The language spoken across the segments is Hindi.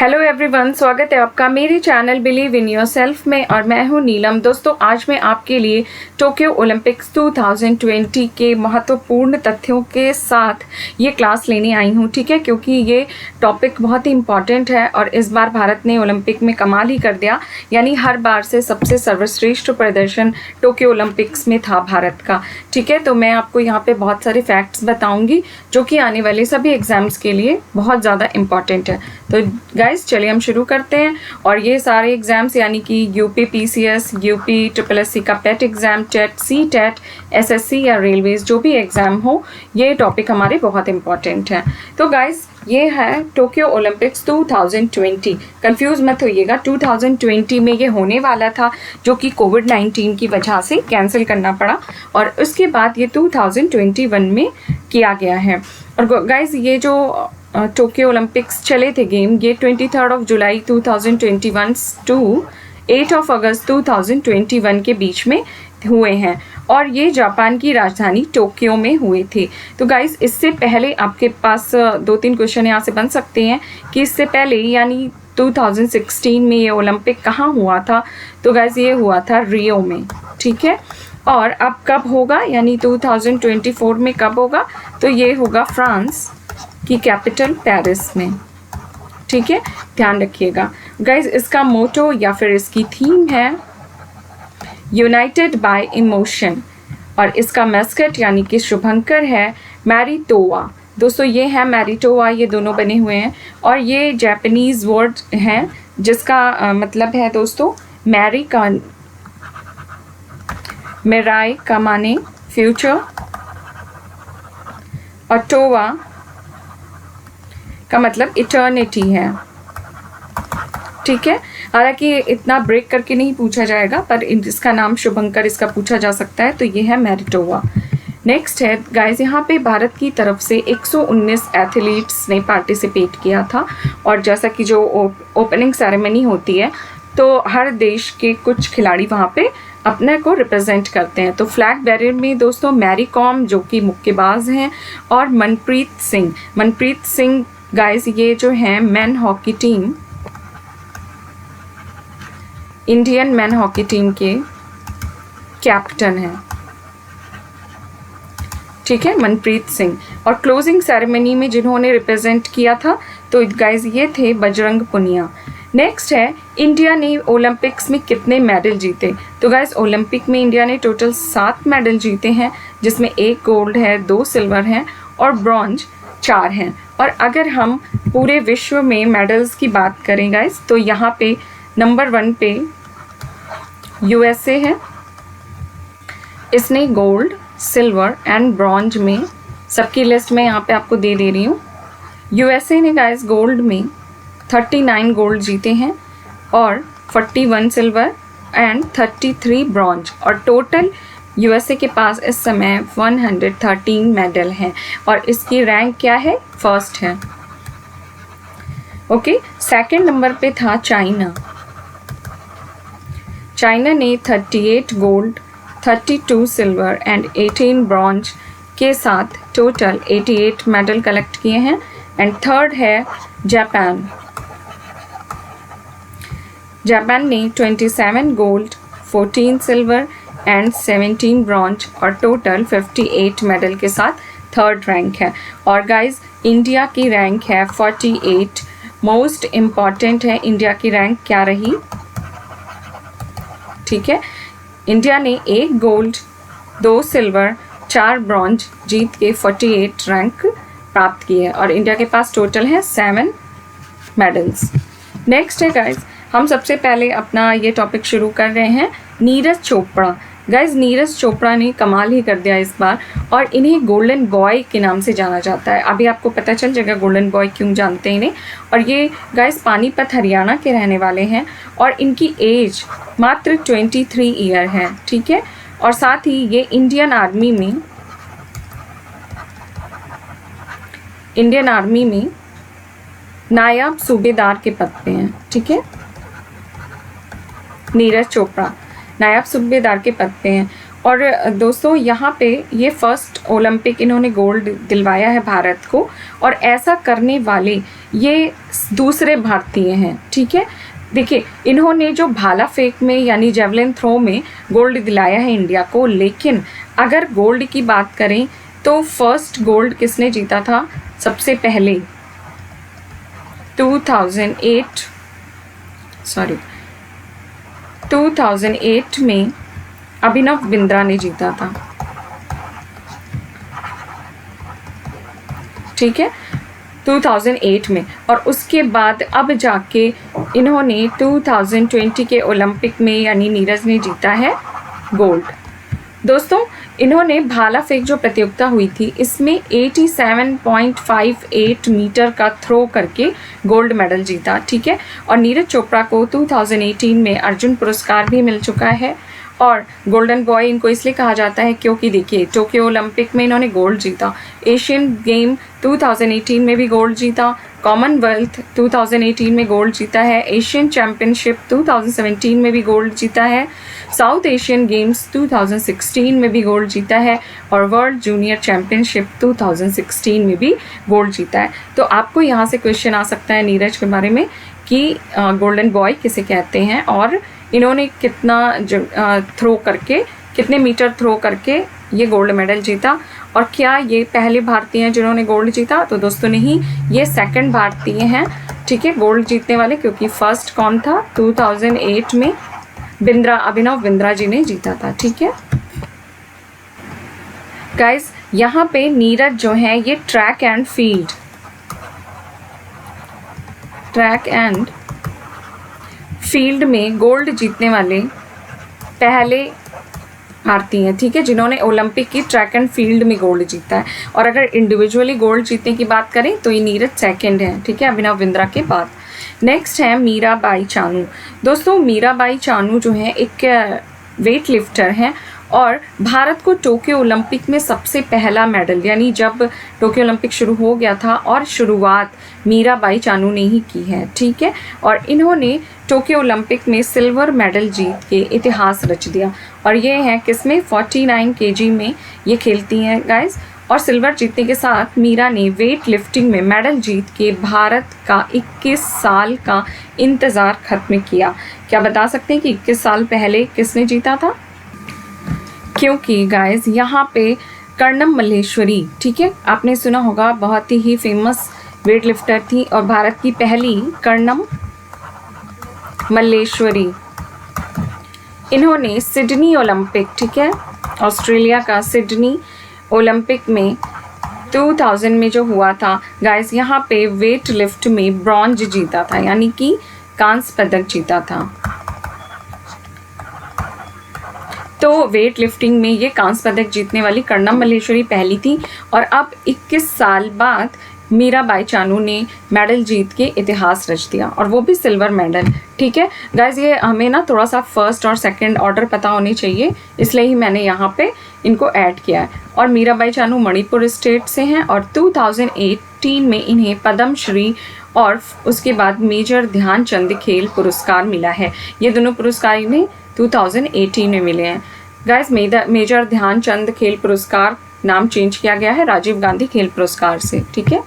हेलो एवरीवन, स्वागत है आपका मेरे चैनल बिलीव इन योरसेल्फ में और मैं हूं नीलम। दोस्तों, आज मैं आपके लिए टोक्यो ओलंपिक्स 2020 के महत्वपूर्ण तथ्यों के साथ ये क्लास लेने आई हूं, ठीक है, क्योंकि ये टॉपिक बहुत ही इम्पॉर्टेंट है और इस बार भारत ने ओलंपिक में कमाल ही कर दिया। यानी हर बार से सबसे सर्वश्रेष्ठ प्रदर्शन टोक्यो ओलंपिक्स में था भारत का, ठीक है। तो मैं आपको यहाँ पे बहुत सारे फैक्ट्स बताऊँगी जो कि आने वाले सभी एग्जाम्स के लिए बहुत ज़्यादा इम्पॉर्टेंट है। तो गाइस चलिए हम शुरू करते हैं। और ये सारे एग्जाम्स यानी कि यूपी पीसीएस, यूपी ट्रिपल का PET exam, TET, C TET, SSC या रेलवेज जो भी एग्जाम हो, ये टॉपिक हमारे बहुत इंपॉर्टेंट है। तो गाइस ये है टोक्यो ओलंपिक्स 2020। कंफ्यूज मत होइएगा, 2020 में ये होने वाला था जो कि कोविड-19 की वजह से कैंसिल करना पड़ा और उसके बाद ये 2021 में किया गया है। और गाइस ये जो टोक्यो ओलंपिक्स चले थे गेम, ये 23 जुलाई 2021 टू 8 अगस्त 2021 के बीच में हुए हैं और ये जापान की राजधानी टोक्यो में हुए थे। तो गाइस इससे पहले आपके पास 2-3 क्वेश्चन यहाँ से बन सकते हैं कि इससे पहले यानी 2016 में ये ओलंपिक कहाँ हुआ था। तो गाइस ये हुआ था रियो में, ठीक है। और अब कब होगा यानी 2024 में कब होगा, तो ये होगा फ्रांस की कैपिटल पेरिस में, ठीक है, ध्यान रखिएगा। गाइज इसका मोटो या फिर इसकी थीम है यूनाइटेड बाय इमोशन और इसका मैस्कट यानी कि शुभंकर है मैरिटोवा। दोस्तों ये है मैरिटोवा, ये दोनों बने हुए हैं और ये जापानीज वर्ड है जिसका मतलब है दोस्तों मैरी का, मेराई का माने फ्यूचर और टोवा का मतलब इटर्निटी है, ठीक है। हालांकि इतना ब्रेक करके नहीं पूछा जाएगा पर इसका नाम शुभंकर इसका पूछा जा सकता है, तो ये है मैरिटोवा। नेक्स्ट है गाइस, यहाँ पे भारत की तरफ से 119 एथलीट्स ने पार्टिसिपेट किया था और जैसा कि जो ओपनिंग सेरेमनी होती है तो हर देश के कुछ खिलाड़ी वहाँ पे अपने को रिप्रेजेंट करते हैं। तो फ्लैग बैरियर में दोस्तों मैरी कॉम जो कि मुक्केबाज हैं और मनप्रीत सिंह गाइस ये जो है man hockey team, Indian man hockey team के कैप्टन हैं, ठीक है, मनप्रीत सिंह। और क्लोजिंग सेरेमनी में जिन्होंने रिप्रेजेंट किया था तो गाइस ये थे बजरंग पुनिया। नेक्स्ट है इंडिया ने ओलंपिक्स में कितने मेडल जीते। तो गाइस ओलंपिक में इंडिया ने टोटल 7 मेडल जीते हैं जिसमें 1 गोल्ड है, 2 सिल्वर हैं और ब्रॉन्ज 4 हैं। और अगर हम पूरे विश्व में मेडल्स की बात करें गाइस तो यहाँ पे नंबर 1 पे यूएसए है, इसने गोल्ड, सिल्वर एंड ब्रॉन्ज में, सबकी लिस्ट में यहाँ पे आपको दे रही हूँ। यूएसए ने गाइस गोल्ड में 39 गोल्ड जीते हैं और 41 सिल्वर एंड 33 ब्रॉन्ज और टोटल यूएसए के पास इस समय 113 मेडल हैं और इसकी रैंक क्या है, फर्स्ट है, ओके। सेकंड नंबर पे था चाइना ने 38 गोल्ड, 32 सिल्वर एंड 18 ब्रॉन्ज के साथ टोटल 88 मेडल कलेक्ट किए हैं। एंड थर्ड है जापान ने 27 गोल्ड, 14 सिल्वर एंड 17 ब्रॉन्ज और टोटल 58 मेडल के साथ थर्ड रैंक है। और गाइस इंडिया की रैंक है 48। मोस्ट इम्पॉर्टेंट है इंडिया की रैंक क्या रही, ठीक है। इंडिया ने 1 गोल्ड, 2 सिल्वर, 4 ब्रॉन्ज जीत के 48 रैंक प्राप्त की है और इंडिया के पास टोटल है 7 मेडल्स। नेक्स्ट है गाइस, हम सबसे पहले अपना ये टॉपिक शुरू कर रहे हैं नीरज चोपड़ा। गाइज नीरज चोपड़ा ने कमाल ही कर दिया इस बार और इन्हें गोल्डन बॉय के नाम से जाना जाता है। अभी आपको पता चल जाएगा गोल्डन बॉय क्यों जानते हैं इन्हें। और ये गाइज पानीपत हरियाणा के रहने वाले हैं और इनकी एज मात्र 23 ईयर है, ठीक है। और साथ ही ये इंडियन आर्मी में नायब सूबेदार के पद पे हैं, ठीक है। नीरज चोपड़ा नायब सूबेदार के पद पे हैं और दोस्तों यहाँ पे ये फर्स्ट ओलंपिक इन्होंने गोल्ड दिलवाया है भारत को, और ऐसा करने वाले ये दूसरे भारतीय हैं। ठीक है, देखिए इन्होंने जो भाला फेंक में यानी जेवलिन थ्रो में गोल्ड दिलाया है इंडिया को, लेकिन अगर गोल्ड की बात करें तो फर्स्ट गोल्ड किसने जीता था सबसे पहले 2008 में अभिनव बिंद्रा ने जीता था। ठीक है, 2008 में, और उसके बाद अब जाके इन्होंने 2020 के ओलंपिक में यानी नीरज ने जीता है गोल्ड। दोस्तों इन्होंने भाला फेंक जो प्रतियोगिता हुई थी इसमें 87.58 मीटर का थ्रो करके गोल्ड मेडल जीता। ठीक है, और नीरज चोपड़ा को 2018 में अर्जुन पुरस्कार भी मिल चुका है, और गोल्डन बॉय इनको इसलिए कहा जाता है क्योंकि देखिए टोक्यो ओलंपिक में इन्होंने गोल्ड जीता, एशियन गेम 2018 में भी गोल्ड जीता, कॉमनवेल्थ 2018 में गोल्ड जीता है, एशियन चैम्पियनशिप 2017 में भी गोल्ड जीता है, साउथ एशियन गेम्स 2016 में भी गोल्ड जीता है, और वर्ल्ड जूनियर चैम्पियनशिप 2016 में भी गोल्ड जीता है। तो आपको यहाँ से क्वेश्चन आ सकता है नीरज के बारे में कि गोल्डन बॉय किसे कहते हैं, और इन्होंने कितना थ्रो करके, कितने मीटर थ्रो करके ये गोल्ड मेडल जीता, और क्या ये पहले भारतीय हैं जिन्होंने गोल्ड जीता? तो दोस्तों नहीं, ये सेकंड भारतीय हैं। ठीक है, गोल्ड जीतने वाले, क्योंकि फर्स्ट कौन था 2008 में अभिनव बिंद्रा जी ने जीता था। ठीक है गाइस, यहाँ पे नीरज जो है ये ट्रैक एंड फील्ड में गोल्ड जीतने वाले पहले भारतीय हैं। ठीक है, जिन्होंने ओलंपिक की ट्रैक एंड फील्ड में गोल्ड जीता है, और अगर इंडिविजुअली गोल्ड जीतने की बात करें तो ये नीरज सेकंड है। ठीक है, अभिनव बिंद्रा के बाद। नेक्स्ट है मीराबाई चानू। दोस्तों मीराबाई चानू जो है एक वेट लिफ्टर हैं, और भारत को टोक्यो ओलंपिक में सबसे पहला मेडल, यानी जब टोक्यो ओलंपिक शुरू हो गया था, और शुरुआत मीराबाई चानू ने ही की है। ठीक है, और इन्होंने टोक्यो ओलंपिक में सिल्वर मेडल जीत के इतिहास रच दिया, और ये है किसमें 49 kg में ये खेलती हैं गाइस। और सिल्वर जीतने के साथ मीरा ने वेट लिफ्टिंग में मेडल जीत के भारत का 21 साल का इंतज़ार खत्म किया। क्या बता सकते हैं कि 21 साल पहले किसने जीता था? क्योंकि गाइस यहाँ पे कर्णम मल्लेश्वरी, ठीक है, आपने सुना होगा, बहुत ही फेमस वेट लिफ्टर थी, और भारत की पहली कर्णम मल्लेश्वरी। इन्होंने सिडनी ओलंपिक, ठीक है, ऑस्ट्रेलिया का सिडनी ओलंपिक में 2000 में जो हुआ था गाइस, यहाँ पे वेट लिफ्ट में ब्रॉन्ज जीता था, यानी कि कांस्य पदक जीता था। तो वेट लिफ्टिंग में ये कांस्य पदक जीतने वाली कर्णम मल्लेश्वरी पहली थी, और अब 21 साल बाद मीराबाई चानू ने मेडल जीत के इतिहास रच दिया, और वो भी सिल्वर मेडल। ठीक है गाइज, ये हमें ना थोड़ा सा फर्स्ट और सेकंड ऑर्डर पता होने चाहिए, इसलिए ही मैंने यहाँ पे इनको ऐड किया है। और मीराबाई चानू मणिपुर स्टेट से हैं, और 2018 में इन्हें पद्म श्री और उसके बाद मेजर ध्यानचंद खेल पुरस्कार मिला है। ये दोनों पुरस्कार इन्हें 2018 में मिले हैं। गाइज, मेजर ध्यानचंद खेल पुरस्कार नाम चेंज किया गया है राजीव गांधी खेल पुरस्कार से। ठीक है,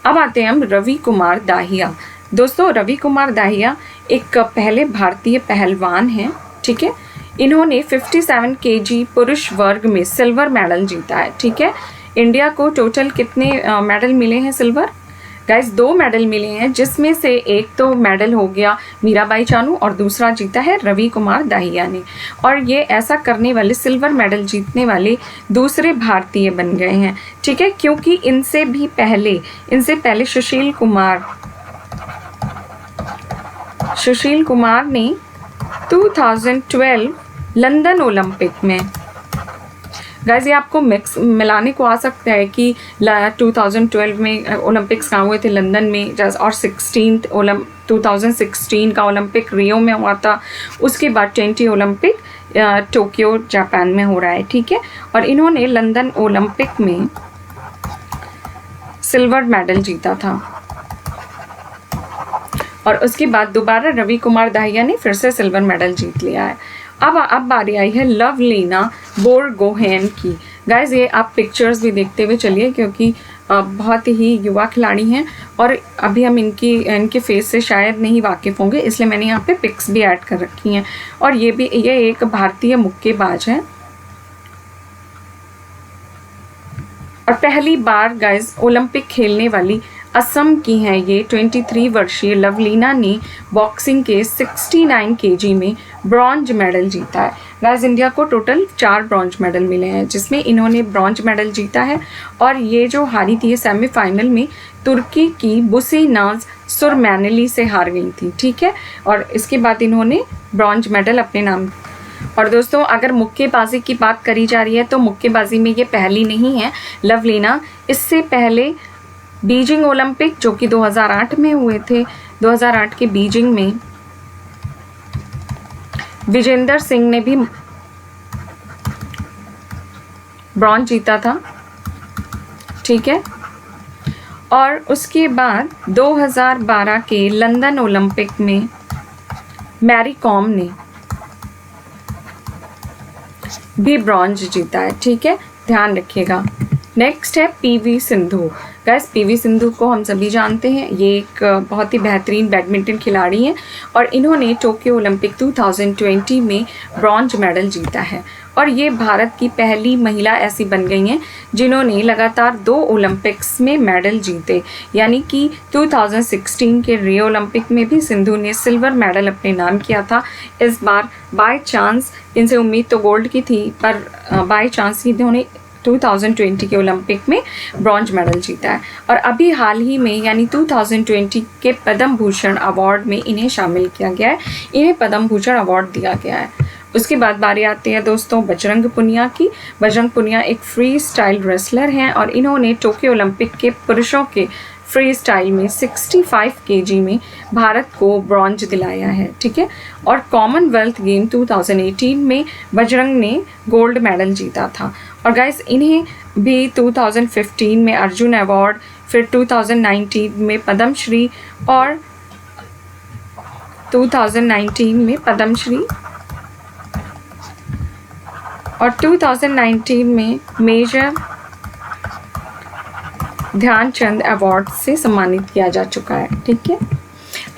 अब आते हैं हम रवि कुमार दाहिया। दोस्तों रवि कुमार दाहिया एक पहले भारतीय पहलवान हैं। ठीक है, इन्होंने 57 kg पुरुष वर्ग में सिल्वर मेडल जीता है। ठीक है, इंडिया को टोटल कितने मेडल मिले हैं सिल्वर? गाइस 2 मेडल मिले हैं, जिसमें से एक तो मेडल हो गया मीराबाई चानू और दूसरा जीता है रवि कुमार दाहिया ने। और ये ऐसा करने वाले, सिल्वर मेडल जीतने वाले दूसरे भारतीय बन गए हैं। ठीक है, क्योंकि इनसे पहले सुशील कुमार ने 2012 लंदन ओलंपिक में, गाइस ये आपको मिलाने को आ सकता है कि 2012 में ओलंपिक्स कहाँ हुए थे, लंदन में, और 2016 का ओलंपिक रियो में हुआ था, उसके बाद 20 ओलंपिक टोक्यो जापान में हो रहा है। ठीक है, और इन्होंने लंदन ओलंपिक में सिल्वर मेडल जीता था, और उसके बाद दोबारा रवि कुमार दाहिया ने फिर से सिल्वर मेडल जीत लिया है। अब बारी आई है लवलीना बोरगोहेन की। गाइज ये आप पिक्चर्स भी देखते हुए चलिए, क्योंकि बहुत ही युवा खिलाड़ी हैं और अभी हम इनके फेस से शायद नहीं वाकिफ़ होंगे, इसलिए मैंने यहाँ पे पिक्स भी ऐड कर रखी हैं। और ये एक भारतीय मुक्केबाज है और पहली बार गाइज ओलंपिक खेलने वाली असम की हैं ये। 23 वर्षीय लवलीना ने बॉक्सिंग के 69 केजी में ब्रॉन्ज मेडल जीता है। गाइज इंडिया को टोटल 4 ब्रॉन्ज मेडल मिले हैं, जिसमें इन्होंने ब्रॉन्ज मेडल जीता है। और ये जो हारी थी सेमीफाइनल में तुर्की की बुसेनाज सुरमैनली से हार गई थी, ठीक है। और इसके बाद इन्होंने ब्रॉन्ज मेडल अपने नाम। और दोस्तों अगर मुक्केबाजी की बात करी जा रही है तो मुक्केबाजी में ये पहली नहीं है लवलीना। इससे पहले बीजिंग ओलंपिक जो कि 2008 में हुए थे, 2008 के बीजिंग में विजेंदर सिंह ने भी ब्रॉन्ज जीता था, ठीक है। और उसके बाद 2012 के लंदन ओलंपिक में मैरी कॉम ने भी ब्रॉन्ज जीता है, ठीक है, ध्यान रखिएगा। नेक्स्ट है PV Sindhu. Guys PV Sindhu को हम सभी जानते हैं, ये एक बहुत ही बेहतरीन बैडमिंटन खिलाड़ी हैं और इन्होंने टोक्यो ओलंपिक 2020 में ब्रॉन्ज मेडल जीता है। और ये भारत की पहली महिला ऐसी बन गई हैं जिन्होंने लगातार 2 ओलंपिक्स में मेडल जीते, यानी कि 2016 के रियो ओलंपिक में भी सिंधु ने सिल्वर मेडल अपने नाम किया था। इस बार बाय चांस, इनसे उम्मीद तो गोल्ड की थी, पर बाय चांस इन्होंने 2020 के ओलंपिक में ब्रॉन्ज मेडल जीता है। और अभी हाल ही में यानी 2020 के पद्म भूषण अवार्ड में इन्हें शामिल किया गया है, इन्हें पद्म भूषण अवार्ड दिया गया है। उसके बाद बारी आती है दोस्तों बजरंग पुनिया की। बजरंग पुनिया एक फ्री स्टाइल रेसलर हैं और इन्होंने टोक्यो ओलंपिक के पुरुषों के फ्री स्टाइल में 65 केजी में भारत को ब्रॉन्ज दिलाया है, ठीक है। और कॉमनवेल्थ गेम 2018 में बजरंग ने गोल्ड मेडल जीता था। और गाइस इन्हें भी 2015 में अर्जुन अवार्ड, फिर 2019 में पद्मश्री और 2019 में पद्मश्री और 2019 में मेजर ध्यानचंद अवार्ड से सम्मानित किया जा चुका है, ठीक है।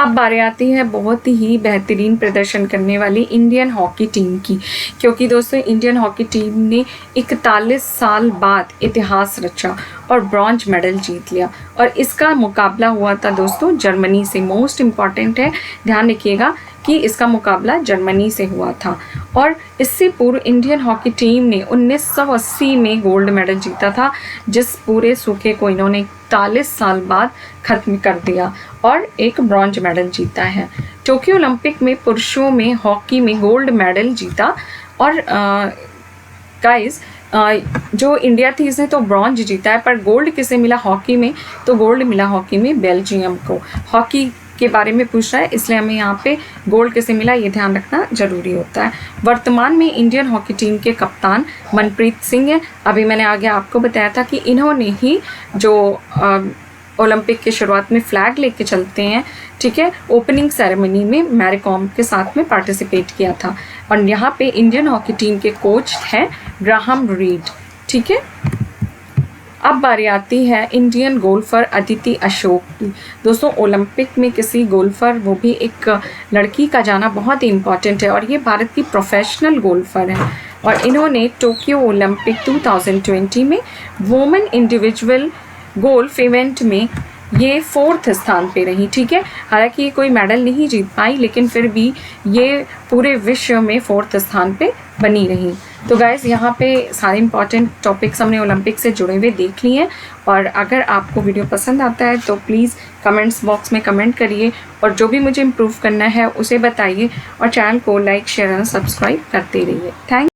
अब बारी आती है बहुत ही बेहतरीन प्रदर्शन करने वाली इंडियन हॉकी टीम की, क्योंकि दोस्तों इंडियन हॉकी टीम ने 41 साल बाद इतिहास रचा और ब्रॉन्ज मेडल जीत लिया। और इसका मुकाबला हुआ था दोस्तों जर्मनी से। मोस्ट इम्पॉर्टेंट है, ध्यान रखिएगा कि इसका मुकाबला जर्मनी से हुआ था। और इससे पूर्व इंडियन हॉकी टीम ने 1980 में गोल्ड मेडल जीता था, जिस पूरे सूखे को इन्होंने 41 साल बाद खत्म कर दिया और एक ब्रॉन्ज मेडल जीता है। टोक्यो ओलंपिक में पुरुषों में हॉकी में गोल्ड मेडल जीता। और गाइस जो इंडिया थी इसने तो ब्रॉन्ज जीता है, पर गोल्ड किसे मिला हॉकी में? तो गोल्ड मिला हॉकी में बेल्जियम को। हॉकी के बारे में पूछ रहा है, इसलिए हमें यहाँ पे गोल्ड किसे मिला ये ध्यान रखना जरूरी होता है। वर्तमान में इंडियन हॉकी टीम के कप्तान मनप्रीत सिंह है। अभी मैंने आगे आपको बताया था कि इन्होंने ही जो ओलंपिक की शुरुआत में फ्लैग लेके चलते हैं, ठीक है, ओपनिंग सेरेमनी में मैरी कॉम के साथ में पार्टिसिपेट किया था। और यहाँ पे इंडियन हॉकी टीम के कोच हैं ग्राहम रीड, ठीक है। अब बारी आती है इंडियन गोल्फर अदिति अशोक की। दोस्तों ओलंपिक में किसी गोल्फर, वो भी एक लड़की का जाना बहुत ही इम्पॉर्टेंट है और ये भारत की प्रोफेशनल गोल्फर है। और इन्होंने टोक्यो ओलंपिक 2020 में वुमेन इंडिविजुअल गोल्फ इवेंट में ये 4th स्थान पे रही, ठीक है। हालांकि ये कोई मेडल नहीं जीत पाई, लेकिन फिर भी ये पूरे विश्व में 4th स्थान पे बनी रही। तो गाइस यहाँ पे सारे इंपॉर्टेंट टॉपिक्स हमने ओलंपिक से जुड़े हुए देख लिए हैं। और अगर आपको वीडियो पसंद आता है तो प्लीज़ कमेंट्स बॉक्स में कमेंट करिए और जो भी मुझे इम्प्रूव करना है उसे बताइए और चैनल को लाइक शेयर और सब्सक्राइब करते रहिए। थैंक